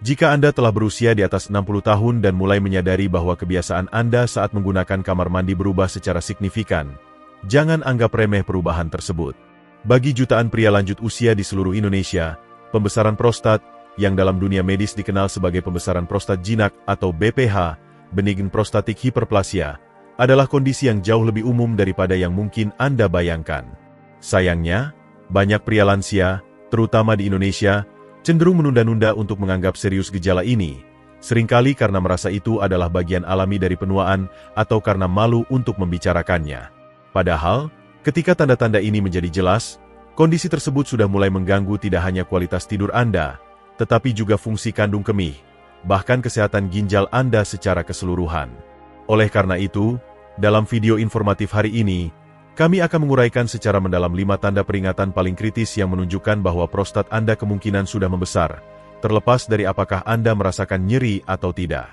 Jika Anda telah berusia di atas 60 tahun dan mulai menyadari bahwa kebiasaan Anda saat menggunakan kamar mandi berubah secara signifikan, jangan anggap remeh perubahan tersebut. Bagi jutaan pria lanjut usia di seluruh Indonesia, pembesaran prostat, yang dalam dunia medis dikenal sebagai pembesaran prostat jinak atau BPH, benign prostatic hyperplasia, adalah kondisi yang jauh lebih umum daripada yang mungkin Anda bayangkan. Sayangnya, banyak pria lansia, terutama di Indonesia, cenderung menunda-nunda untuk menganggap serius gejala ini, seringkali karena merasa itu adalah bagian alami dari penuaan atau karena malu untuk membicarakannya. Padahal, ketika tanda-tanda ini menjadi jelas, kondisi tersebut sudah mulai mengganggu tidak hanya kualitas tidur Anda, tetapi juga fungsi kandung kemih, bahkan kesehatan ginjal Anda secara keseluruhan. Oleh karena itu, dalam video informatif hari ini, kami akan menguraikan secara mendalam 5 tanda peringatan paling kritis yang menunjukkan bahwa prostat Anda kemungkinan sudah membesar, terlepas dari apakah Anda merasakan nyeri atau tidak.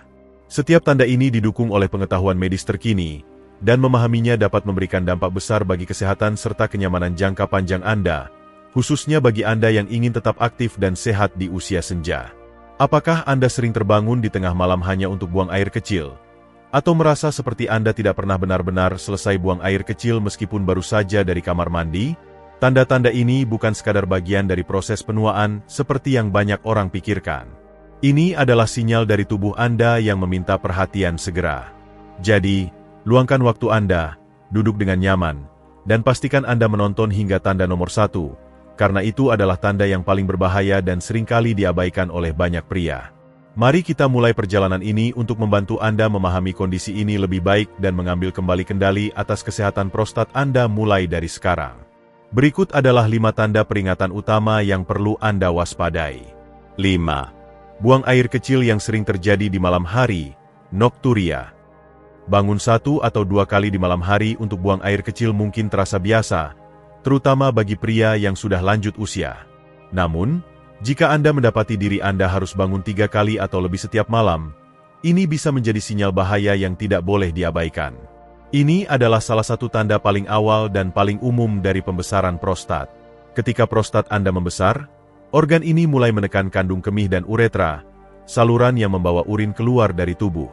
Setiap tanda ini didukung oleh pengetahuan medis terkini, dan memahaminya dapat memberikan dampak besar bagi kesehatan serta kenyamanan jangka panjang Anda, khususnya bagi Anda yang ingin tetap aktif dan sehat di usia senja. Apakah Anda sering terbangun di tengah malam hanya untuk buang air kecil? Atau merasa seperti Anda tidak pernah benar-benar selesai buang air kecil meskipun baru saja dari kamar mandi? Tanda-tanda ini bukan sekadar bagian dari proses penuaan seperti yang banyak orang pikirkan. Ini adalah sinyal dari tubuh Anda yang meminta perhatian segera. Jadi, luangkan waktu Anda, duduk dengan nyaman, dan pastikan Anda menonton hingga tanda nomor 1, karena itu adalah tanda yang paling berbahaya dan seringkali diabaikan oleh banyak pria. Mari kita mulai perjalanan ini untuk membantu Anda memahami kondisi ini lebih baik dan mengambil kembali kendali atas kesehatan prostat Anda mulai dari sekarang. Berikut adalah 5 tanda peringatan utama yang perlu Anda waspadai. 5. Buang air kecil yang sering terjadi di malam hari, nokturia. Bangun 1 atau 2 kali di malam hari untuk buang air kecil mungkin terasa biasa, terutama bagi pria yang sudah lanjut usia. Namun, jika Anda mendapati diri Anda harus bangun 3 kali atau lebih setiap malam, ini bisa menjadi sinyal bahaya yang tidak boleh diabaikan. Ini adalah salah satu tanda paling awal dan paling umum dari pembesaran prostat. Ketika prostat Anda membesar, organ ini mulai menekan kandung kemih dan uretra, saluran yang membawa urin keluar dari tubuh.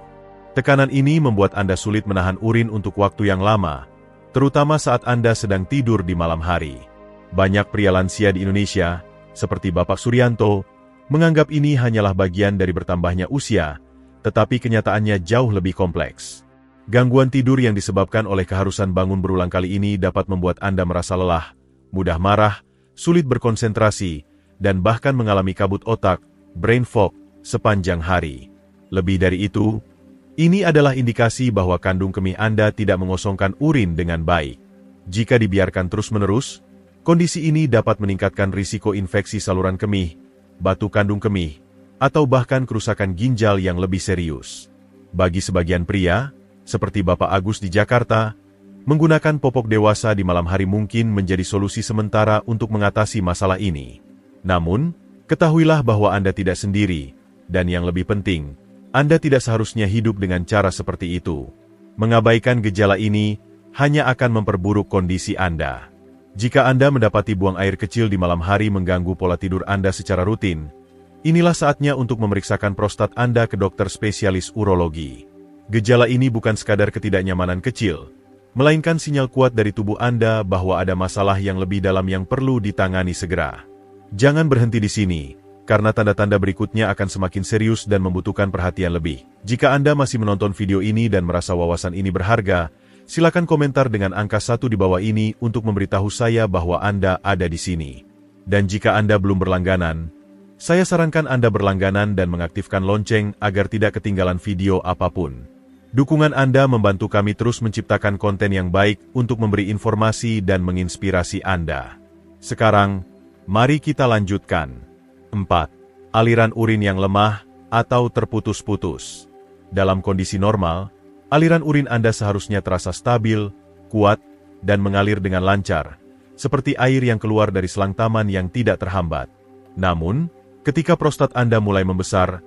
Tekanan ini membuat Anda sulit menahan urin untuk waktu yang lama, terutama saat Anda sedang tidur di malam hari. Banyak pria lansia di Indonesia, seperti Bapak Suryanto, menganggap ini hanyalah bagian dari bertambahnya usia, tetapi kenyataannya jauh lebih kompleks. Gangguan tidur yang disebabkan oleh keharusan bangun berulang kali ini dapat membuat Anda merasa lelah, mudah marah, sulit berkonsentrasi, dan bahkan mengalami kabut otak, brain fog, sepanjang hari. Lebih dari itu, ini adalah indikasi bahwa kandung kemih Anda tidak mengosongkan urin dengan baik. Jika dibiarkan terus-menerus, kondisi ini dapat meningkatkan risiko infeksi saluran kemih, batu kandung kemih, atau bahkan kerusakan ginjal yang lebih serius. Bagi sebagian pria, seperti Bapak Agus di Jakarta, menggunakan popok dewasa di malam hari mungkin menjadi solusi sementara untuk mengatasi masalah ini. Namun, ketahuilah bahwa Anda tidak sendiri, dan yang lebih penting, Anda tidak seharusnya hidup dengan cara seperti itu. Mengabaikan gejala ini hanya akan memperburuk kondisi Anda. Jika Anda mendapati buang air kecil di malam hari mengganggu pola tidur Anda secara rutin, inilah saatnya untuk memeriksakan prostat Anda ke dokter spesialis urologi. Gejala ini bukan sekadar ketidaknyamanan kecil, melainkan sinyal kuat dari tubuh Anda bahwa ada masalah yang lebih dalam yang perlu ditangani segera. Jangan berhenti di sini, karena tanda-tanda berikutnya akan semakin serius dan membutuhkan perhatian lebih. Jika Anda masih menonton video ini dan merasa wawasan ini berharga, silakan komentar dengan angka 1 di bawah ini untuk memberitahu saya bahwa Anda ada di sini. Dan jika Anda belum berlangganan, saya sarankan Anda berlangganan dan mengaktifkan lonceng agar tidak ketinggalan video apapun. Dukungan Anda membantu kami terus menciptakan konten yang baik untuk memberi informasi dan menginspirasi Anda. Sekarang, mari kita lanjutkan. 4. Aliran urin yang lemah atau terputus-putus. Dalam kondisi normal, aliran urin Anda seharusnya terasa stabil, kuat, dan mengalir dengan lancar, seperti air yang keluar dari selang taman yang tidak terhambat. Namun, ketika prostat Anda mulai membesar,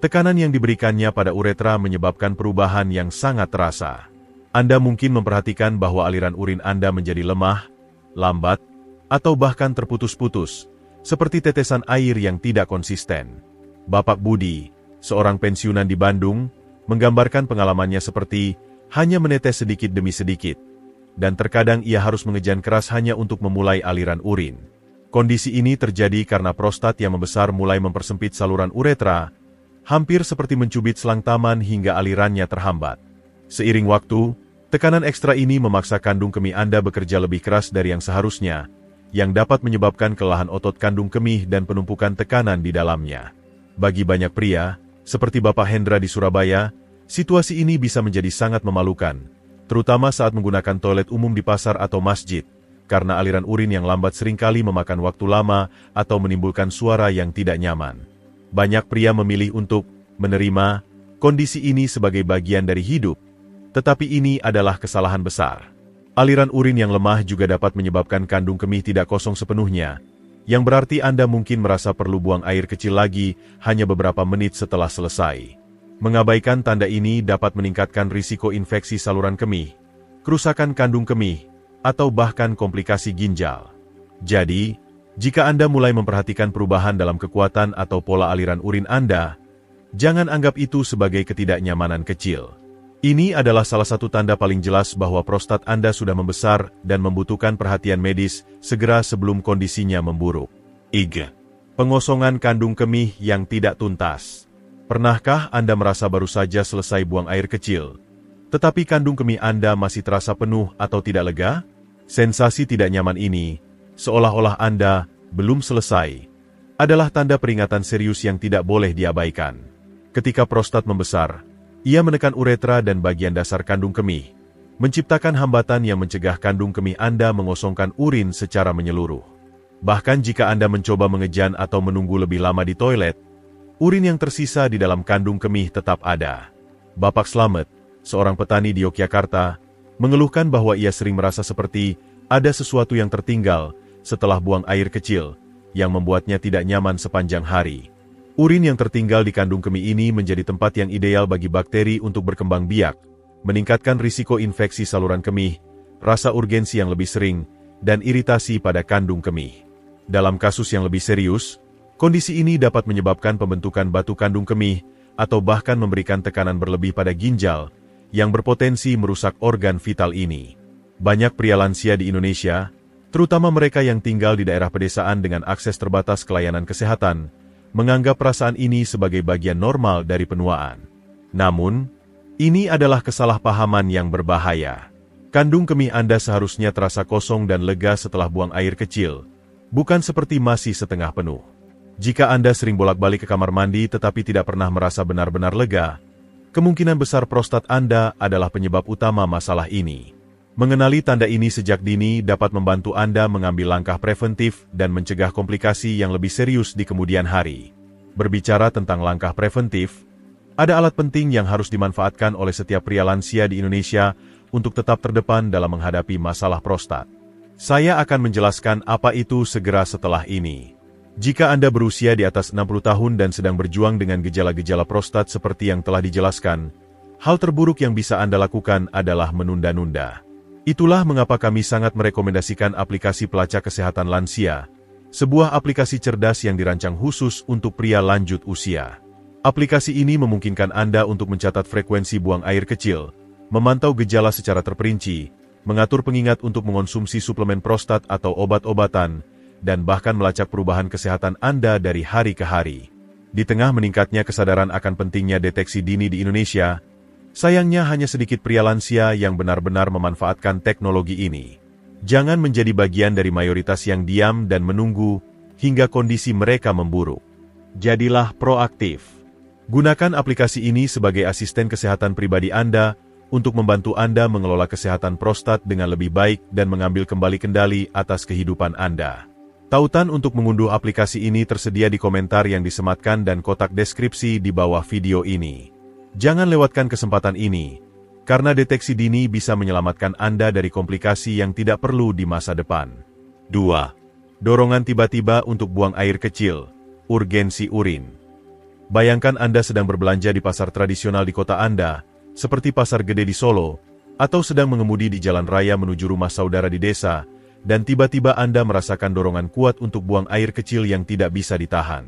tekanan yang diberikannya pada uretra menyebabkan perubahan yang sangat terasa. Anda mungkin memperhatikan bahwa aliran urin Anda menjadi lemah, lambat, atau bahkan terputus-putus, seperti tetesan air yang tidak konsisten. Bapak Budi, seorang pensiunan di Bandung, menggambarkan pengalamannya seperti hanya menetes sedikit demi sedikit, dan terkadang ia harus mengejan keras hanya untuk memulai aliran urin. Kondisi ini terjadi karena prostat yang membesar mulai mempersempit saluran uretra, hampir seperti mencubit selang taman hingga alirannya terhambat. Seiring waktu, tekanan ekstra ini memaksa kandung kemih Anda bekerja lebih keras dari yang seharusnya, yang dapat menyebabkan kelelahan otot kandung kemih dan penumpukan tekanan di dalamnya. Bagi banyak pria, seperti Bapak Hendra di Surabaya, situasi ini bisa menjadi sangat memalukan, terutama saat menggunakan toilet umum di pasar atau masjid, karena aliran urin yang lambat seringkali memakan waktu lama atau menimbulkan suara yang tidak nyaman. Banyak pria memilih untuk menerima kondisi ini sebagai bagian dari hidup, tetapi ini adalah kesalahan besar. Aliran urin yang lemah juga dapat menyebabkan kandung kemih tidak kosong sepenuhnya, yang berarti Anda mungkin merasa perlu buang air kecil lagi hanya beberapa menit setelah selesai. Mengabaikan tanda ini dapat meningkatkan risiko infeksi saluran kemih, kerusakan kandung kemih, atau bahkan komplikasi ginjal. Jadi, jika Anda mulai memperhatikan perubahan dalam kekuatan atau pola aliran urin Anda, jangan anggap itu sebagai ketidaknyamanan kecil. Ini adalah salah satu tanda paling jelas bahwa prostat Anda sudah membesar dan membutuhkan perhatian medis segera sebelum kondisinya memburuk. 3. Pengosongan kandung kemih yang tidak tuntas. Pernahkah Anda merasa baru saja selesai buang air kecil, tetapi kandung kemih Anda masih terasa penuh atau tidak lega? Sensasi tidak nyaman ini, seolah-olah Anda belum selesai, adalah tanda peringatan serius yang tidak boleh diabaikan. Ketika prostat membesar, ia menekan uretra dan bagian dasar kandung kemih, menciptakan hambatan yang mencegah kandung kemih Anda mengosongkan urin secara menyeluruh. Bahkan jika Anda mencoba mengejan atau menunggu lebih lama di toilet, urin yang tersisa di dalam kandung kemih tetap ada. Bapak Slamet, seorang petani di Yogyakarta, mengeluhkan bahwa ia sering merasa seperti ada sesuatu yang tertinggal setelah buang air kecil, yang membuatnya tidak nyaman sepanjang hari. Urin yang tertinggal di kandung kemih ini menjadi tempat yang ideal bagi bakteri untuk berkembang biak, meningkatkan risiko infeksi saluran kemih, rasa urgensi yang lebih sering, dan iritasi pada kandung kemih. Dalam kasus yang lebih serius, kondisi ini dapat menyebabkan pembentukan batu kandung kemih, atau bahkan memberikan tekanan berlebih pada ginjal, yang berpotensi merusak organ vital ini. Banyak pria lansia di Indonesia, terutama mereka yang tinggal di daerah pedesaan dengan akses terbatas ke layanan kesehatan, menganggap perasaan ini sebagai bagian normal dari penuaan. Namun, ini adalah kesalahpahaman yang berbahaya. Kandung kemih Anda seharusnya terasa kosong dan lega setelah buang air kecil, bukan seperti masih setengah penuh. Jika Anda sering bolak-balik ke kamar mandi tetapi tidak pernah merasa benar-benar lega, kemungkinan besar prostat Anda adalah penyebab utama masalah ini. Mengenali tanda ini sejak dini dapat membantu Anda mengambil langkah preventif dan mencegah komplikasi yang lebih serius di kemudian hari. Berbicara tentang langkah preventif, ada alat penting yang harus dimanfaatkan oleh setiap pria lansia di Indonesia untuk tetap terdepan dalam menghadapi masalah prostat. Saya akan menjelaskan apa itu segera setelah ini. Jika Anda berusia di atas 60 tahun dan sedang berjuang dengan gejala-gejala prostat seperti yang telah dijelaskan, hal terburuk yang bisa Anda lakukan adalah menunda-nunda. Itulah mengapa kami sangat merekomendasikan aplikasi pelacak kesehatan lansia, sebuah aplikasi cerdas yang dirancang khusus untuk pria lanjut usia. Aplikasi ini memungkinkan Anda untuk mencatat frekuensi buang air kecil, memantau gejala secara terperinci, mengatur pengingat untuk mengonsumsi suplemen prostat atau obat-obatan, dan bahkan melacak perubahan kesehatan Anda dari hari ke hari. Di tengah meningkatnya kesadaran akan pentingnya deteksi dini di Indonesia, sayangnya hanya sedikit pria lansia yang benar-benar memanfaatkan teknologi ini. Jangan menjadi bagian dari mayoritas yang diam dan menunggu hingga kondisi mereka memburuk. Jadilah proaktif. Gunakan aplikasi ini sebagai asisten kesehatan pribadi Anda untuk membantu Anda mengelola kesehatan prostat dengan lebih baik dan mengambil kembali kendali atas kehidupan Anda. Tautan untuk mengunduh aplikasi ini tersedia di komentar yang disematkan dan kotak deskripsi di bawah video ini. Jangan lewatkan kesempatan ini, karena deteksi dini bisa menyelamatkan Anda dari komplikasi yang tidak perlu di masa depan. 2. Dorongan tiba-tiba untuk buang air kecil, urgensi urin. Bayangkan Anda sedang berbelanja di pasar tradisional di kota Anda, seperti Pasar Gede di Solo, atau sedang mengemudi di jalan raya menuju rumah saudara di desa, dan tiba-tiba Anda merasakan dorongan kuat untuk buang air kecil yang tidak bisa ditahan.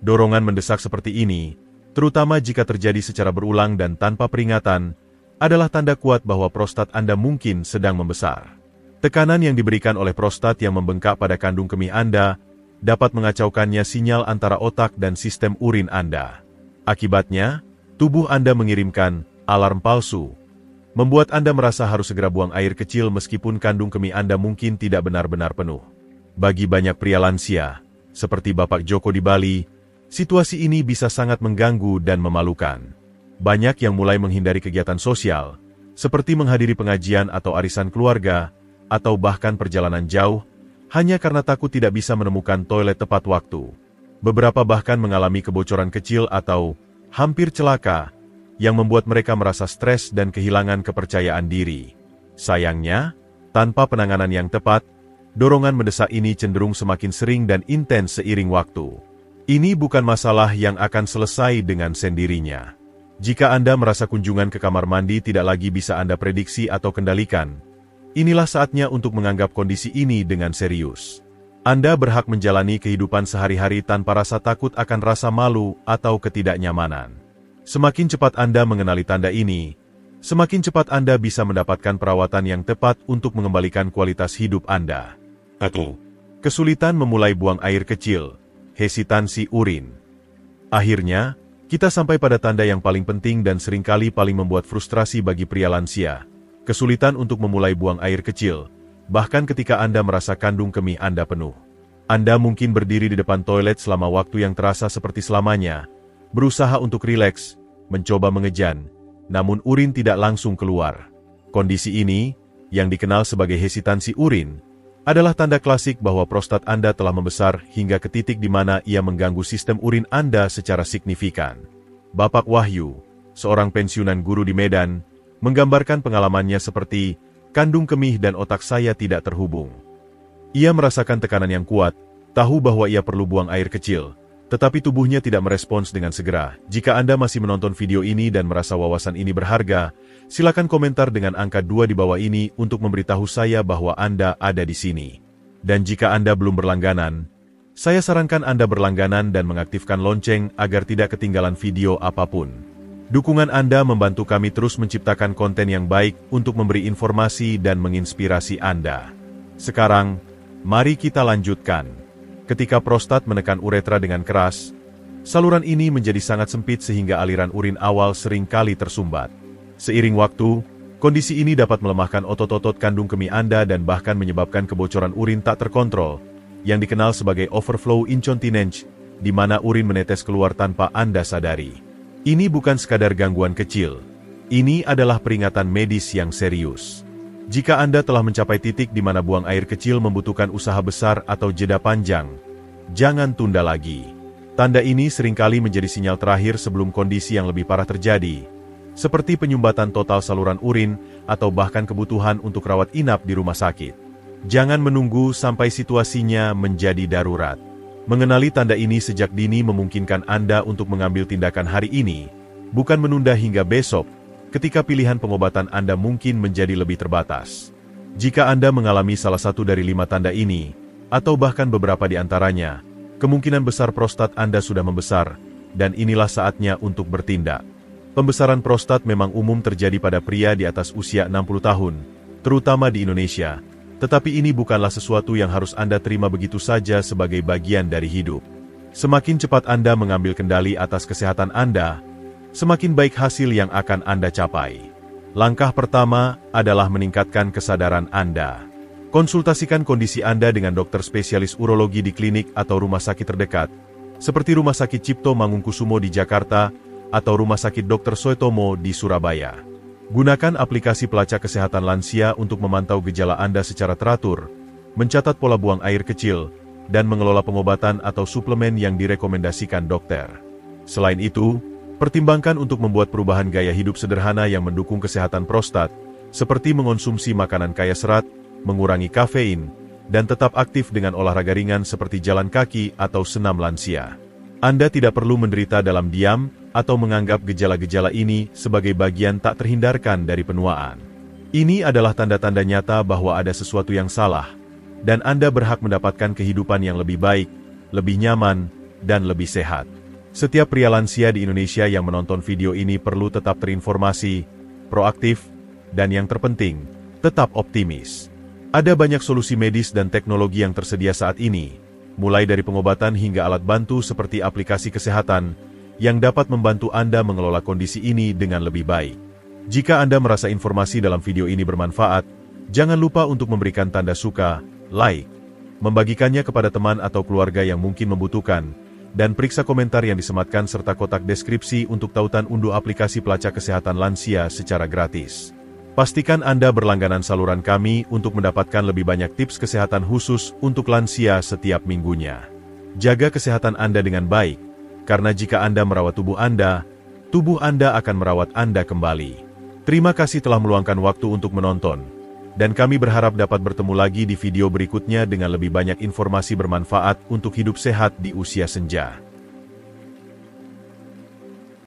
Dorongan mendesak seperti ini, terutama jika terjadi secara berulang dan tanpa peringatan, adalah tanda kuat bahwa prostat Anda mungkin sedang membesar. Tekanan yang diberikan oleh prostat yang membengkak pada kandung kemih Anda dapat mengacaukannya sinyal antara otak dan sistem urin Anda. Akibatnya, tubuh Anda mengirimkan alarm palsu, membuat Anda merasa harus segera buang air kecil meskipun kandung kemih Anda mungkin tidak benar-benar penuh. Bagi banyak pria lansia, seperti Bapak Joko di Bali, situasi ini bisa sangat mengganggu dan memalukan. Banyak yang mulai menghindari kegiatan sosial, seperti menghadiri pengajian atau arisan keluarga, atau bahkan perjalanan jauh, hanya karena takut tidak bisa menemukan toilet tepat waktu. Beberapa bahkan mengalami kebocoran kecil atau hampir celaka, yang membuat mereka merasa stres dan kehilangan kepercayaan diri. Sayangnya, tanpa penanganan yang tepat, dorongan mendesak ini cenderung semakin sering dan intens seiring waktu. Ini bukan masalah yang akan selesai dengan sendirinya. Jika Anda merasa kunjungan ke kamar mandi tidak lagi bisa Anda prediksi atau kendalikan, inilah saatnya untuk menganggap kondisi ini dengan serius. Anda berhak menjalani kehidupan sehari-hari tanpa rasa takut akan rasa malu atau ketidaknyamanan. Semakin cepat Anda mengenali tanda ini, semakin cepat Anda bisa mendapatkan perawatan yang tepat untuk mengembalikan kualitas hidup Anda. 1. Kesulitan memulai buang air kecil. Hesitansi urin. Akhirnya, kita sampai pada tanda yang paling penting dan seringkali paling membuat frustrasi bagi pria lansia. Kesulitan untuk memulai buang air kecil, bahkan ketika Anda merasa kandung kemih Anda penuh. Anda mungkin berdiri di depan toilet selama waktu yang terasa seperti selamanya, berusaha untuk rileks, mencoba mengejan, namun urin tidak langsung keluar. Kondisi ini, yang dikenal sebagai hesitansi urin, adalah tanda klasik bahwa prostat Anda telah membesar hingga ke titik di mana ia mengganggu sistem urin Anda secara signifikan. Bapak Wahyu, seorang pensiunan guru di Medan, menggambarkan pengalamannya seperti, kandung kemih dan otak saya tidak terhubung. Ia merasakan tekanan yang kuat, tahu bahwa ia perlu buang air kecil, tetapi tubuhnya tidak merespons dengan segera. Jika Anda masih menonton video ini dan merasa wawasan ini berharga, silakan komentar dengan angka 2 di bawah ini untuk memberitahu saya bahwa Anda ada di sini. Dan jika Anda belum berlangganan, saya sarankan Anda berlangganan dan mengaktifkan lonceng agar tidak ketinggalan video apapun. Dukungan Anda membantu kami terus menciptakan konten yang baik untuk memberi informasi dan menginspirasi Anda. Sekarang, mari kita lanjutkan. Ketika prostat menekan uretra dengan keras, saluran ini menjadi sangat sempit sehingga aliran urin awal sering kali tersumbat. Seiring waktu, kondisi ini dapat melemahkan otot-otot kandung kemih Anda dan bahkan menyebabkan kebocoran urin tak terkontrol, yang dikenal sebagai overflow incontinence, di mana urin menetes keluar tanpa Anda sadari. Ini bukan sekadar gangguan kecil. Ini adalah peringatan medis yang serius. Jika Anda telah mencapai titik di mana buang air kecil membutuhkan usaha besar atau jeda panjang, jangan tunda lagi. Tanda ini seringkali menjadi sinyal terakhir sebelum kondisi yang lebih parah terjadi, seperti penyumbatan total saluran urin atau bahkan kebutuhan untuk rawat inap di rumah sakit. Jangan menunggu sampai situasinya menjadi darurat. Mengenali tanda ini sejak dini memungkinkan Anda untuk mengambil tindakan hari ini, bukan menunda hingga besok, ketika pilihan pengobatan Anda mungkin menjadi lebih terbatas. Jika Anda mengalami salah satu dari 5 tanda ini, atau bahkan beberapa di antaranya, kemungkinan besar prostat Anda sudah membesar, dan inilah saatnya untuk bertindak. Pembesaran prostat memang umum terjadi pada pria di atas usia 60 tahun, terutama di Indonesia. Tetapi ini bukanlah sesuatu yang harus Anda terima begitu saja sebagai bagian dari hidup. Semakin cepat Anda mengambil kendali atas kesehatan Anda, semakin baik hasil yang akan Anda capai. Langkah pertama adalah meningkatkan kesadaran Anda. Konsultasikan kondisi Anda dengan dokter spesialis urologi di klinik atau rumah sakit terdekat, seperti Rumah Sakit Cipto Mangunkusumo di Jakarta atau Rumah Sakit Dr. Soetomo di Surabaya. Gunakan aplikasi pelacak kesehatan lansia untuk memantau gejala Anda secara teratur, mencatat pola buang air kecil, dan mengelola pengobatan atau suplemen yang direkomendasikan dokter. Selain itu, pertimbangkan untuk membuat perubahan gaya hidup sederhana yang mendukung kesehatan prostat, seperti mengonsumsi makanan kaya serat, mengurangi kafein, dan tetap aktif dengan olahraga ringan seperti jalan kaki atau senam lansia. Anda tidak perlu menderita dalam diam, atau menganggap gejala-gejala ini sebagai bagian tak terhindarkan dari penuaan. Ini adalah tanda-tanda nyata bahwa ada sesuatu yang salah, dan Anda berhak mendapatkan kehidupan yang lebih baik, lebih nyaman, dan lebih sehat. Setiap pria lansia di Indonesia yang menonton video ini perlu tetap terinformasi, proaktif, dan yang terpenting, tetap optimis. Ada banyak solusi medis dan teknologi yang tersedia saat ini, mulai dari pengobatan hingga alat bantu seperti aplikasi kesehatan, yang dapat membantu Anda mengelola kondisi ini dengan lebih baik. Jika Anda merasa informasi dalam video ini bermanfaat, jangan lupa untuk memberikan tanda suka, like, membagikannya kepada teman atau keluarga yang mungkin membutuhkan, dan periksa komentar yang disematkan serta kotak deskripsi untuk tautan unduh aplikasi pelacak kesehatan lansia secara gratis. Pastikan Anda berlangganan saluran kami untuk mendapatkan lebih banyak tips kesehatan khusus untuk lansia setiap minggunya. Jaga kesehatan Anda dengan baik, karena jika Anda merawat tubuh Anda akan merawat Anda kembali. Terima kasih telah meluangkan waktu untuk menonton, dan kami berharap dapat bertemu lagi di video berikutnya dengan lebih banyak informasi bermanfaat untuk hidup sehat di usia senja.